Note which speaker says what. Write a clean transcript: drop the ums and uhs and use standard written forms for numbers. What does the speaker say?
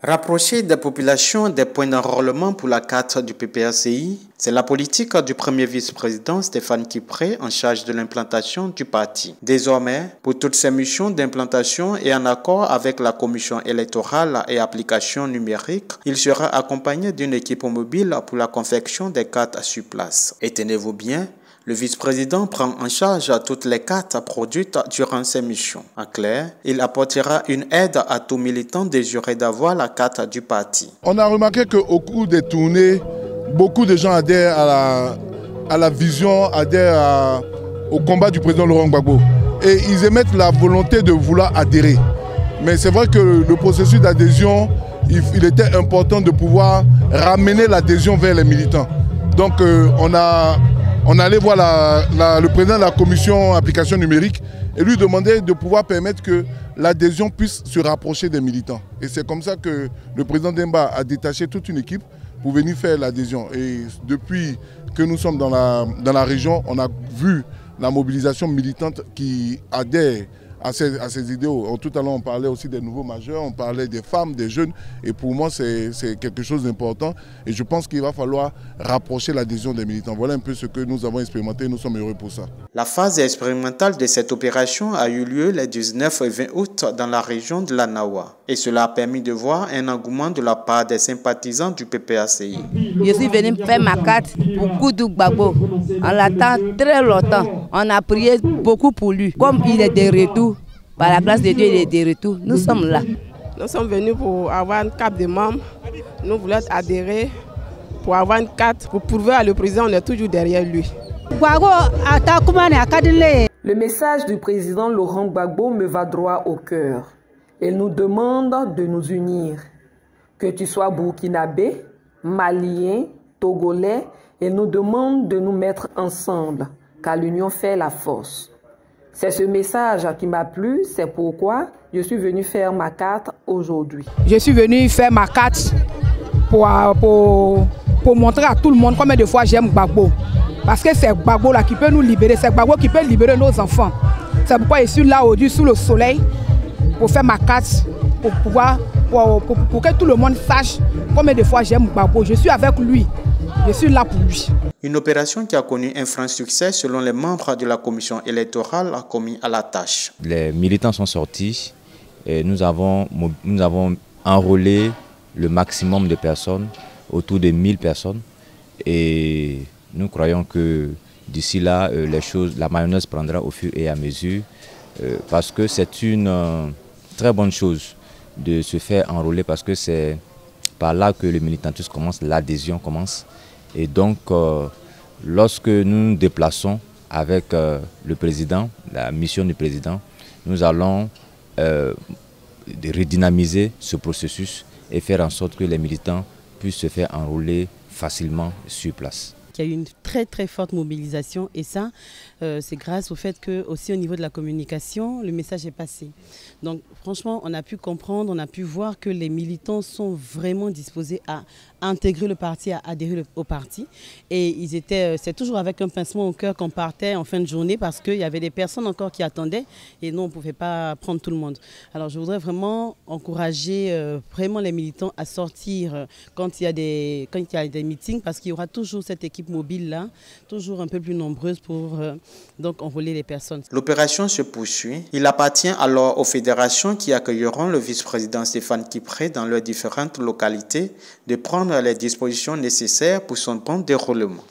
Speaker 1: Rapprocher des populations des points d'enrôlement pour la carte du PPACI, c'est la politique du premier vice-président Stéphane Kipré en charge de l'implantation du parti. Désormais, pour toutes ces missions d'implantation et en accord avec la commission électorale et application numérique, il sera accompagné d'une équipe mobile pour la confection des cartes sur place. Et tenez-vous bien, le vice-président prend en charge toutes les cartes produites durant ses missions. En clair, il apportera une aide à tout militant désireux d'avoir la carte du parti.
Speaker 2: On a remarqué qu'au cours des tournées, beaucoup de gens adhèrent à la vision, adhèrent au combat du président Laurent Gbagbo. Et ils émettent la volonté de vouloir adhérer. Mais c'est vrai que le processus d'adhésion, il était important de pouvoir ramener l'adhésion vers les militants. Donc on allait voir le président de la commission application numérique et lui demander de pouvoir permettre que l'adhésion puisse se rapprocher des militants. Et c'est comme ça que le président Demba a détaché toute une équipe pour venir faire l'adhésion. Et depuis que nous sommes dans la région, on a vu la mobilisation militante qui adhère à ces idéaux. Tout à l'heure, on parlait aussi des nouveaux majeurs, on parlait des femmes, des jeunes. Et pour moi, c'est quelque chose d'important. Et je pense qu'il va falloir rapprocher l'adhésion des militants. Voilà un peu ce que nous avons expérimenté et nous sommes heureux pour ça.
Speaker 1: La phase expérimentale de cette opération a eu lieu les 19 et 20 août dans la région de la Nawa. Et cela a permis de voir un engouement de la part des sympathisants du PPACI.
Speaker 3: Je suis venu faire ma carte pour Koudou Gbagbo. On l'attend très longtemps. On a prié beaucoup pour lui. Comme il est de retour, par la grâce de Dieu, il est de retour. Nous sommes là.
Speaker 4: Nous sommes venus pour avoir une carte de membre. Nous voulons adhérer pour avoir une carte, pour prouver à le président, on est toujours derrière lui.
Speaker 5: Le message du président Laurent Gbagbo me va droit au cœur. Il nous demande de nous unir. Que tu sois burkinabé, malien, togolais, il nous demande de nous mettre ensemble, car l'union fait la force. C'est ce message qui m'a plu, c'est pourquoi je suis venu faire ma carte aujourd'hui.
Speaker 6: Je suis venu faire ma carte pour montrer à tout le monde combien de fois j'aime Gbagbo. Parce que c'est Gbagbo là qui peut nous libérer, c'est Gbagbo qui peut libérer nos enfants. C'est pourquoi je suis là aujourd'hui sous le soleil pour faire ma carte, pour que tout le monde sache combien de fois j'aime Gbagbo. Je suis avec lui, je suis là pour lui.
Speaker 1: Une opération qui a connu un franc succès selon les membres de la commission électorale commis à la tâche.
Speaker 7: Les militants sont sortis et nous avons enrôlé le maximum de personnes, autour de 1000 personnes. Et nous croyons que d'ici là, la mayonnaise prendra au fur et à mesure parce que c'est une très bonne chose de se faire enrôler parce que c'est par là que le militantisme commence, l'adhésion commence. Et donc, lorsque nous nous déplaçons avec le président, la mission du président, nous allons redynamiser ce processus et faire en sorte que les militants puissent se faire enrôler facilement sur place.
Speaker 8: Il y a eu une très forte mobilisation et ça, c'est grâce au fait que aussi au niveau de la communication, le message est passé. Donc franchement, on a pu comprendre, on a pu voir que les militants sont vraiment disposés à intégrer le parti, à adhérer au parti. Et c'est toujours avec un pincement au cœur qu'on partait en fin de journée parce qu'il y avait des personnes encore qui attendaient et nous, on ne pouvait pas prendre tout le monde. Alors je voudrais vraiment encourager vraiment les militants à sortir quand il y a des meetings parce qu'il y aura toujours cette équipe mobile là, toujours un peu plus nombreuse pour donc enrôler les personnes.
Speaker 1: L'opération se poursuit. Il appartient alors aux fédérations qui accueilleront le vice-président Stéphane Kipré dans leurs différentes localités de prendre les dispositions nécessaires pour son bon déroulement.